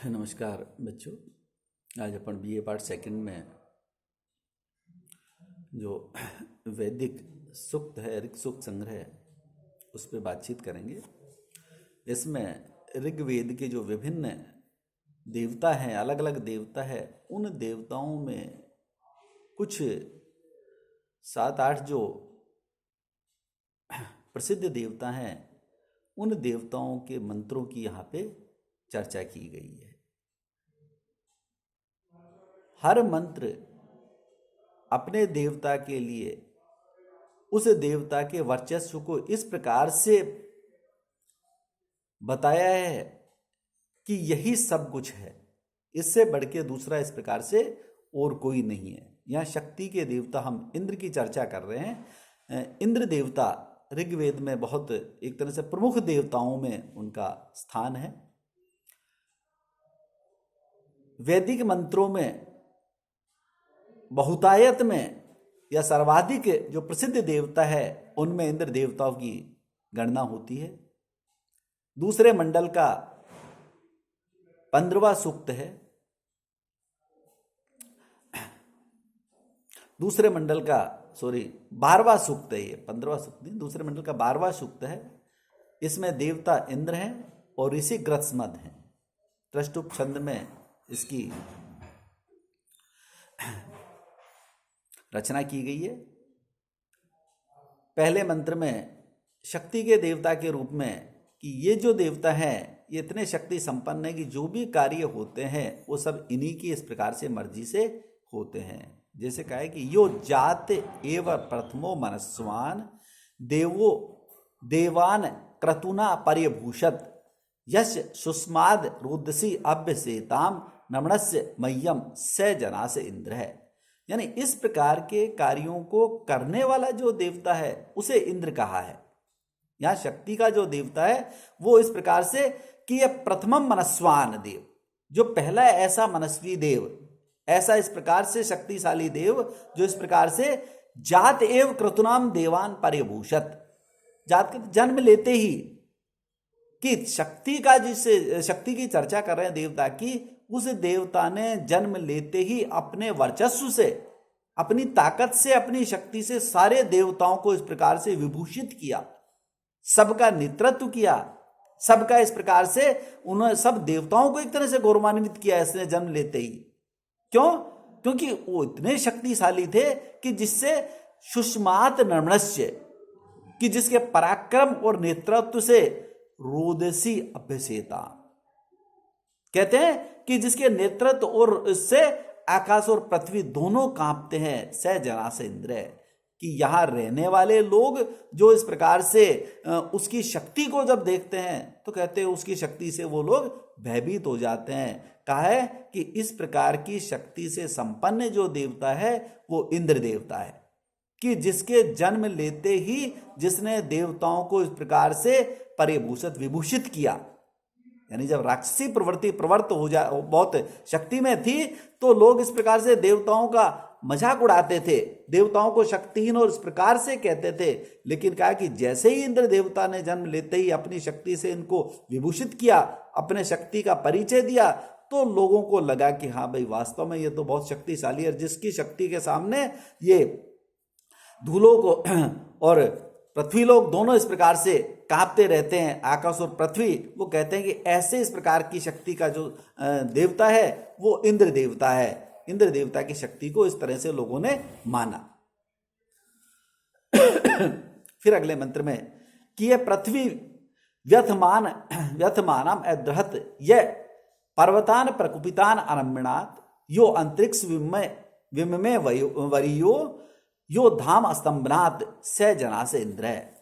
नमस्कार बच्चों। आज अपन बीए पार्ट सेकंड में जो वैदिक सूक्त है, ऋग सूक्त संग्रह, उस पर बातचीत करेंगे। इसमें ऋग्वेद के जो विभिन्न देवता हैं, अलग अलग देवता है, उन देवताओं में कुछ 7-8 जो प्रसिद्ध देवता हैं, उन देवताओं के मंत्रों की यहाँ पे चर्चा की गई है। हर मंत्र अपने देवता के लिए उस देवता के वर्चस्व को इस प्रकार से बताया है कि यही सब कुछ है, इससे बढ़ के दूसरा इस प्रकार से और कोई नहीं है। यहाँ शक्ति के देवता, हम इंद्र की चर्चा कर रहे हैं। इंद्र देवता ऋग्वेद में बहुत एक तरह से प्रमुख देवताओं में उनका स्थान है। वैदिक मंत्रों में बहुतायत में या सर्वाधिक जो प्रसिद्ध देवता है, उनमें इंद्र देवताओं की गणना होती है। दूसरे मंडल का 15वां सूक्त है। दूसरे मंडल का 12वां सूक्त है। ये 15वां सूक्त नहीं, दूसरे मंडल का 12वां सूक्त है। इसमें देवता इंद्र हैं और ऋषि ग्रत्समद हैं। त्रष्टुप छंद में इसकी रचना की गई है। पहले मंत्र में शक्ति के देवता के रूप में कि ये जो देवता हैं, ये इतने शक्ति संपन्न है कि जो भी कार्य होते हैं वो सब इन्हीं की इस प्रकार से मर्जी से होते हैं। जैसे कहा है कि यो जात एव प्रथमो मनस्वान देवो देवान क्रतुना पर्यभूषत यश सुस्माद रुद्रसी अभ्यसेताम नमणस्य मह्यम स जनास इंद्र है। यानी इस प्रकार के कार्यों को करने वाला जो देवता है उसे इंद्र कहा है। यहां शक्ति का जो देवता है वो इस प्रकार से कि यह प्रथमम मनस्वान देव, जो पहला ऐसा मनस्वी देव, ऐसा इस प्रकार से शक्तिशाली देव जो इस प्रकार से जात एव क्रतुनाम देवान पर्यभूषत, जात के जन्म लेते ही कि शक्ति का, जिससे शक्ति की चर्चा कर रहे हैं देवता की, उस देवता ने जन्म लेते ही अपने वर्चस्व से, अपनी ताकत से, अपनी शक्ति से सारे देवताओं को इस प्रकार से विभूषित किया, सबका नेतृत्व किया, सबका इस प्रकार से उन्होंने सब देवताओं को एक तरह से गौरवान्वित किया इसने जन्म लेते ही। क्यों? क्योंकि वो इतने शक्तिशाली थे कि जिससे सुष्मात नमणस्य, कि जिसके पराक्रम और नेतृत्व से रोदसी अभ्यसेता, कहते हैं कि जिसके नेतृत्व और इससे आकाश और पृथ्वी दोनों कांपते हैं। स जना से इंद्र है कि यहां रहने वाले लोग जो इस प्रकार से उसकी शक्ति को जब देखते हैं तो कहते हैं उसकी शक्ति से वो लोग भयभीत हो जाते हैं। कहा है कि इस प्रकार की शक्ति से संपन्न जो देवता है वो इंद्र देवता है, कि जिसके जन्म लेते ही जिसने देवताओं को इस प्रकार से परिभूषित विभूषित किया। यानी जब राक्षसी प्रवृत्ति प्रवृत्त हो जा, बहुत शक्ति में थी, तो लोग इस प्रकार से देवताओं का मजाक उड़ाते थे, देवताओं को शक्तिहीन और इस प्रकार से कहते थे। लेकिन कहा कि जैसे ही इंद्र देवता ने जन्म लेते ही अपनी शक्ति से इनको विभूषित किया, अपने शक्ति का परिचय दिया, तो लोगों को लगा कि हाँ भाई, वास्तव में ये तो बहुत शक्तिशाली है, जिसकी शक्ति के सामने ये धूलों को और पृथ्वी लोग दोनों इस प्रकार से कांपते रहते हैं, आकाश और पृथ्वी। वो कहते हैं कि ऐसे इस प्रकार की शक्ति का जो देवता है वो इंद्र देवता है। इंद्र देवता की शक्ति को इस तरह से लोगों ने माना। फिर अगले मंत्र में कि यह पृथ्वी व्यथमानम अद्रहत यह पर्वतान प्रकुपितान अरम्यणात यो अंतरिक्ष विममे वरियो यो धाम स्तंभनाथ स जना से इंद्र है।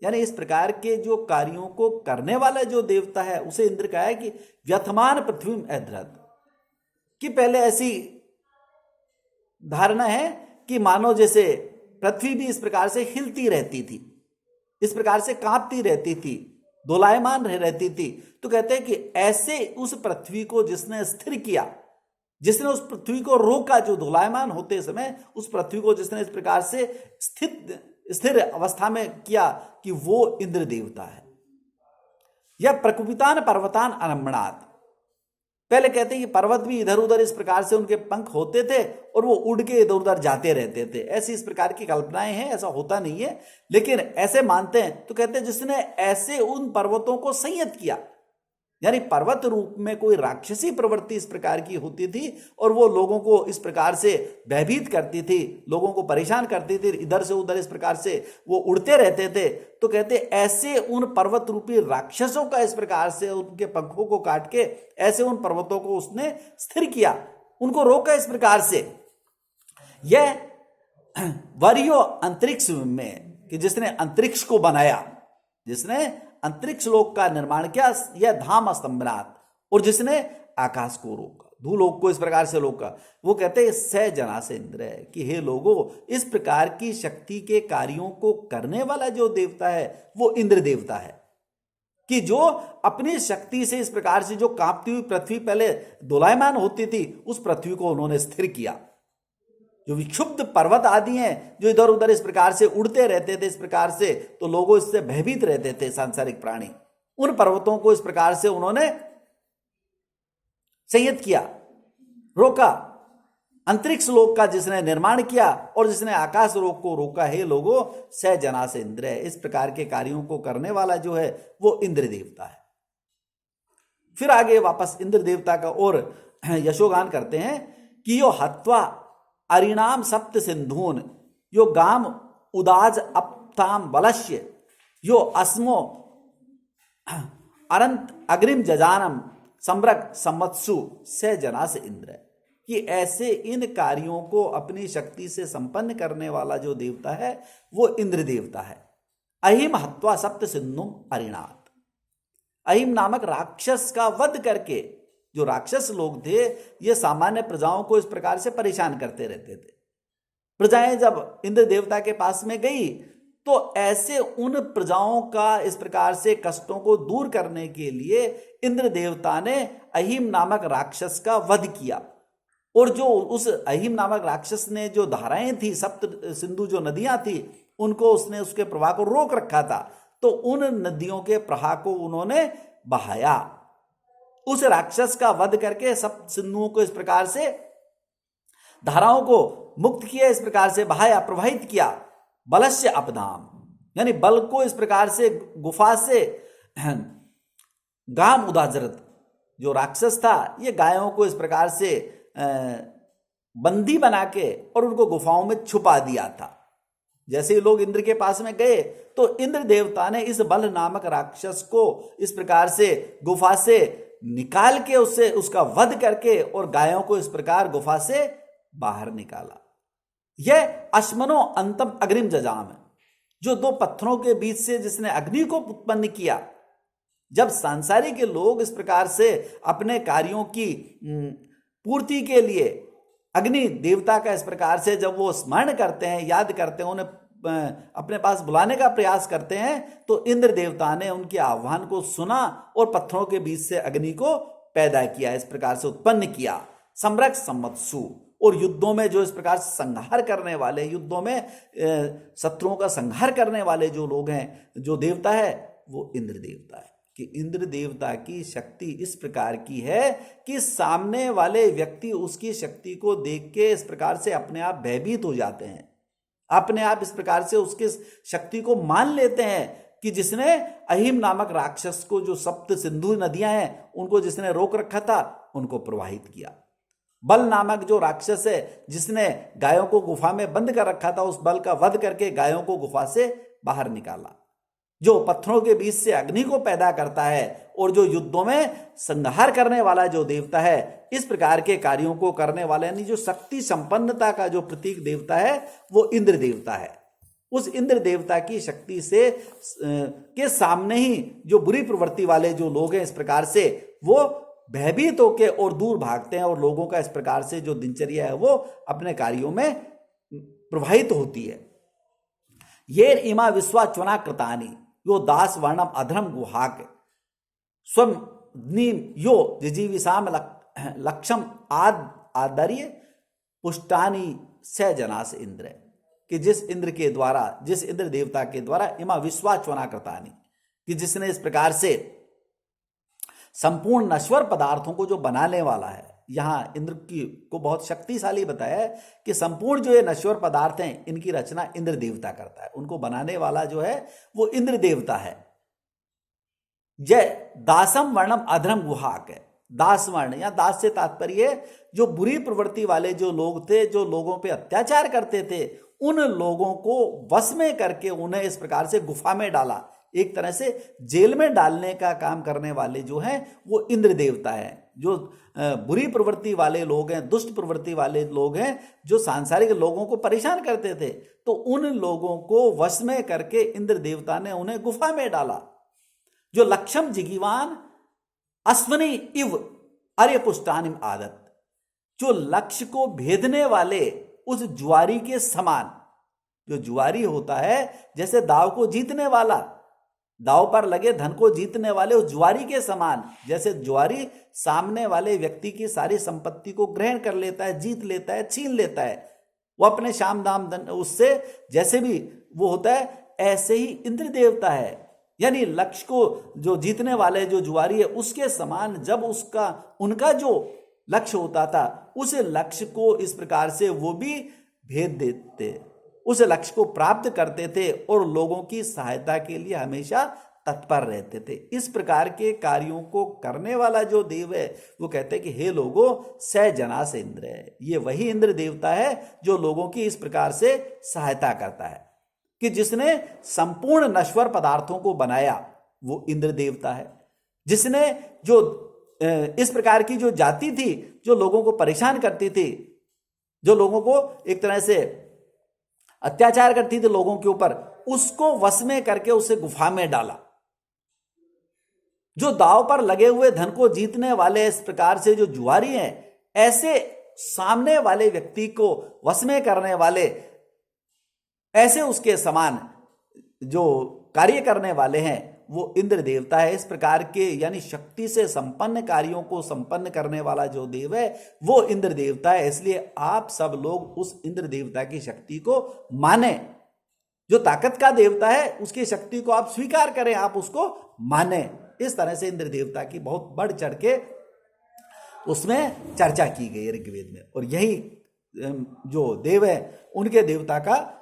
यानी इस प्रकार के जो कार्यों को करने वाला जो देवता है उसे इंद्र कहा है कि व्यथमान पृथ्वी अद्रहत, कि पहले ऐसी धारणा है कि मानो जैसे पृथ्वी भी इस प्रकार से हिलती रहती थी, इस प्रकार से कांपती रहती थी, दोलायमान रहती थी। तो कहते हैं कि ऐसे उस पृथ्वी को जिसने स्थिर किया, जिसने उस पृथ्वी को रोका, जो दोलायमान होते समय उस पृथ्वी को जिसने इस प्रकार से स्थिर अवस्था में किया, कि वो इंद्र देवता है। यह प्रकुपितान पर्वतान अरम्यणात, पहले कहते हैं कि पर्वत भी इधर उधर इस प्रकार से उनके पंख होते थे और वो उड़ के इधर उधर जाते रहते थे। ऐसी इस प्रकार की कल्पनाएं हैं, ऐसा होता नहीं है, लेकिन ऐसे मानते हैं। तो कहते हैं जिसने ऐसे उन पर्वतों को संयत किया, यानी पर्वत रूप में कोई राक्षसी प्रवृत्ति इस प्रकार की होती थी और वो लोगों को इस प्रकार से भयभीत करती थी, लोगों को परेशान करती थी, इधर से उधर इस प्रकार से वो उड़ते रहते थे। तो कहते ऐसे उन पर्वत रूपी राक्षसों का इस प्रकार से उनके पंखों को काट के ऐसे उन पर्वतों को उसने स्थिर किया, उनको रोका इस प्रकार से। यह वरियो अंतरिक्ष में, कि जिसने अंतरिक्ष को बनाया, जिसने अंतरिक्ष लोक का निर्माण किया, यह धाम स्तंभनाथ, और जिसने आकाश को रोका, भूलोक को इस प्रकार से रोका। वो कहते हैं सह जना से इंद्र है, कि हे लोगों, इस प्रकार की शक्ति के कार्यों को करने वाला जो देवता है वो इंद्र देवता है, कि जो अपनी शक्ति से इस प्रकार से जो कांपती हुई पृथ्वी पहले दोलायमान होती थी, उस पृथ्वी को उन्होंने स्थिर किया। जो विक्षुब्ध पर्वत आदि हैं, जो इधर उधर इस प्रकार से उड़ते रहते थे इस प्रकार से, तो लोगों इससे भयभीत रहते थे सांसारिक प्राणी, उन पर्वतों को इस प्रकार से उन्होंने संयत किया, रोका। अंतरिक्ष लोक का जिसने निर्माण किया और जिसने आकाश लोक को रोका, है लोगों सह जना से इंद्र है, इस प्रकार के कार्यों को करने वाला जो है वो इंद्र देवता है। फिर आगे वापस इंद्र देवता का और यशोगान करते हैं कि यो हत्वा अरिणाम सप्त सिंधून, यो गाम उदाज अपताम बलश्य, यो अस्मो अरंत अग्रिम जजानम सम्रक सम्मत्सु से जना से इंद्र, कि ऐसे इन कार्यों को अपनी शक्ति से संपन्न करने वाला जो देवता है वो इंद्र देवता है। अहिम हत्वा सप्त सिंधुम अरिणात, अहिम नामक राक्षस का वध करके, जो राक्षस लोग थे ये सामान्य प्रजाओं को इस प्रकार से परेशान करते रहते थे। प्रजाएं जब इंद्र देवता के पास में गई तो ऐसे उन प्रजाओं का इस प्रकार से कष्टों को दूर करने के लिए इंद्र देवता ने अहिम नामक राक्षस का वध किया। और जो उस अहिम नामक राक्षस ने जो धाराएं थी, सप्त सिंधु जो नदियां थी, उनको उसने उसके प्रवाह को रोक रखा था, तो उन नदियों के प्रवाह को उन्होंने बहाया। उस राक्षस का वध करके सब सिंधुओं को इस प्रकार से, धाराओं को मुक्त किया, इस प्रकार से बहाया, प्रवाहित किया। बलस्य अपदाम, यानी बल को इस प्रकार से गुफा से, गाम उदाजरत, जो राक्षस था ये गायों को इस प्रकार से बंदी बना के और उनको गुफाओं में छुपा दिया था। जैसे ही लोग इंद्र के पास में गए तो इंद्र देवता ने इस बल नामक राक्षस को इस प्रकार से गुफा से निकाल के उससे उसका वध करके और गायों को इस प्रकार गुफा से बाहर निकाला। यह अश्मनो अंतम अग्रिम जजाम है, जो दो पत्थरों के बीच से जिसने अग्नि को उत्पन्न किया। जब सांसारिक के लोग इस प्रकार से अपने कार्यों की पूर्ति के लिए अग्नि देवता का इस प्रकार से जब वो स्मरण करते हैं, याद करते हैं, उन्हें अपने पास बुलाने का प्रयास करते हैं, तो इंद्र देवता ने उनके आह्वान को सुना और पत्थरों के बीच से अग्नि को पैदा किया, इस प्रकार से उत्पन्न किया। सम्रक सम्मत्सु, और युद्धों में जो इस प्रकार से संहार करने वाले, युद्धों में शत्रुओं का संहार करने वाले जो लोग हैं, जो देवता है वो इंद्र देवता है। कि इंद्र देवता की शक्ति इस प्रकार की है कि सामने वाले व्यक्ति उसकी शक्ति को देख के इस प्रकार से अपने आप भयभीत हो जाते हैं, अपने आप इस प्रकार से उसकी शक्ति को मान लेते हैं कि जिसने अहिम नामक राक्षस को, जो सप्त सिंधु नदियां हैं उनको जिसने रोक रखा था, उनको प्रवाहित किया। बल नामक जो राक्षस है जिसने गायों को गुफा में बंद कर रखा था, उस बल का वध करके गायों को गुफा से बाहर निकाला। जो पत्थरों के बीच से अग्नि को पैदा करता है और जो युद्धों में संहार करने वाला जो देवता है, इस प्रकार के कार्यों को करने वाला, यानी जो शक्ति संपन्नता का जो प्रतीक देवता है वो इंद्र देवता है। उस इंद्र देवता की शक्ति से के सामने ही जो बुरी प्रवृत्ति वाले जो लोग हैं इस प्रकार से वो भयभीत होकर और दूर भागते हैं, और लोगों का इस प्रकार से जो दिनचर्या है वो अपने कार्यों में प्रवाहित होती है। ये इमा विश्वाच्वना कृतानी यो दास वर्णम अधर्म गुहाक स्वम नीम यो जिजीविषाम लक्षम आदर्य पुष्टानी से जनास इंद्र, कि जिस इंद्र के द्वारा, जिस इंद्र देवता के द्वारा इमा विश्वाच्वना कृतानी, कि जिसने इस प्रकार से संपूर्ण नश्वर पदार्थों को जो बनाने वाला है, यहाँ इंद्र की को बहुत शक्तिशाली बताया है कि संपूर्ण जो ये नश्वर पदार्थ हैं इनकी रचना इंद्र देवता करता है, उनको बनाने वाला जो है वो इंद्र देवता है। जय दासम वर्णम अधर्म गुहाक है। दास वर्ण या दास से तात्पर्य जो बुरी प्रवृत्ति वाले जो लोग थे, जो लोगों पे अत्याचार करते थे, उन लोगों को वश में करके उन्हें इस प्रकार से गुफा में डाला, एक तरह से जेल में डालने का काम करने वाले जो हैं वो इंद्र देवता है। जो बुरी प्रवृत्ति वाले लोग हैं, दुष्ट प्रवृत्ति वाले लोग हैं, जो सांसारिक लोगों को परेशान करते थे, तो उन लोगों को वश में करके इंद्र देवता ने उन्हें गुफा में डाला। जो लक्षम जिगीवान अश्वनी इव अर्यपुष्टानिम आदत, जो लक्ष्य को भेदने वाले उस जुआरी के समान, जो जुआरी होता है जैसे दाव को जीतने वाला, दाव पर लगे धन को जीतने वाले उस जुआरी के समान, जैसे जुआरी सामने वाले व्यक्ति की सारी संपत्ति को ग्रहण कर लेता है, जीत लेता है, छीन लेता है, वो अपने शाम दाम उससे जैसे भी वो होता है, ऐसे ही इंद्र देवता है। यानी लक्ष्य को जो जीतने वाले जो जुआरी है उसके समान जब उनका जो लक्ष्य होता था, उस लक्ष्य को इस प्रकार से वो भी भेद देते, उस लक्ष्य को प्राप्त करते थे और लोगों की सहायता के लिए हमेशा तत्पर रहते थे। इस प्रकार के कार्यों को करने वाला जो देव है वो कहते हैं कि हे लोगों, स जनास इंद्र है। ये वही इंद्र देवता है जो लोगों की इस प्रकार से सहायता करता है, कि जिसने संपूर्ण नश्वर पदार्थों को बनाया वो इंद्र देवता है। जिसने जो इस प्रकार की जो जाति थी जो लोगों को परेशान करती थी, जो लोगों को एक तरह से अत्याचार करती थी लोगों के ऊपर, उसको वश में करके उसे गुफा में डाला। जो दांव पर लगे हुए धन को जीतने वाले इस प्रकार से जो जुआरी हैं, ऐसे सामने वाले व्यक्ति को वश में करने वाले, ऐसे उसके समान जो कार्य करने वाले हैं वो इंद्र देवता है। इस प्रकार के यानी शक्ति से संपन्न कार्यों को संपन्न करने वाला जो देव है वो इंद्र देवता है। इसलिए आप सब लोग उस इंद्र देवता की शक्ति को माने। जो ताकत का देवता है उसकी शक्ति को आप स्वीकार करें, आप उसको माने। इस तरह से इंद्र देवता की बहुत बढ़ चढ़ के उसमें चर्चा की गई ऋग्वेद में। और यही जो देव है उनके देवता का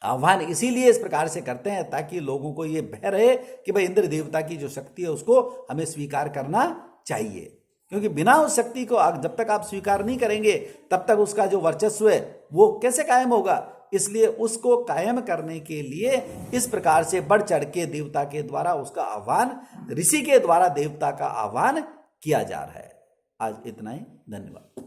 आह्वान इसीलिए इस प्रकार से करते हैं ताकि लोगों को ये भय रहे कि भाई इंद्र देवता की जो शक्ति है उसको हमें स्वीकार करना चाहिए, क्योंकि बिना उस शक्ति को जब तक आप स्वीकार नहीं करेंगे तब तक उसका जो वर्चस्व है वो कैसे कायम होगा। इसलिए उसको कायम करने के लिए इस प्रकार से बढ़ चढ़ के देवता के द्वारा उसका आह्वान, ऋषि के द्वारा देवता का आह्वान किया जा रहा है। आज इतना ही, धन्यवाद।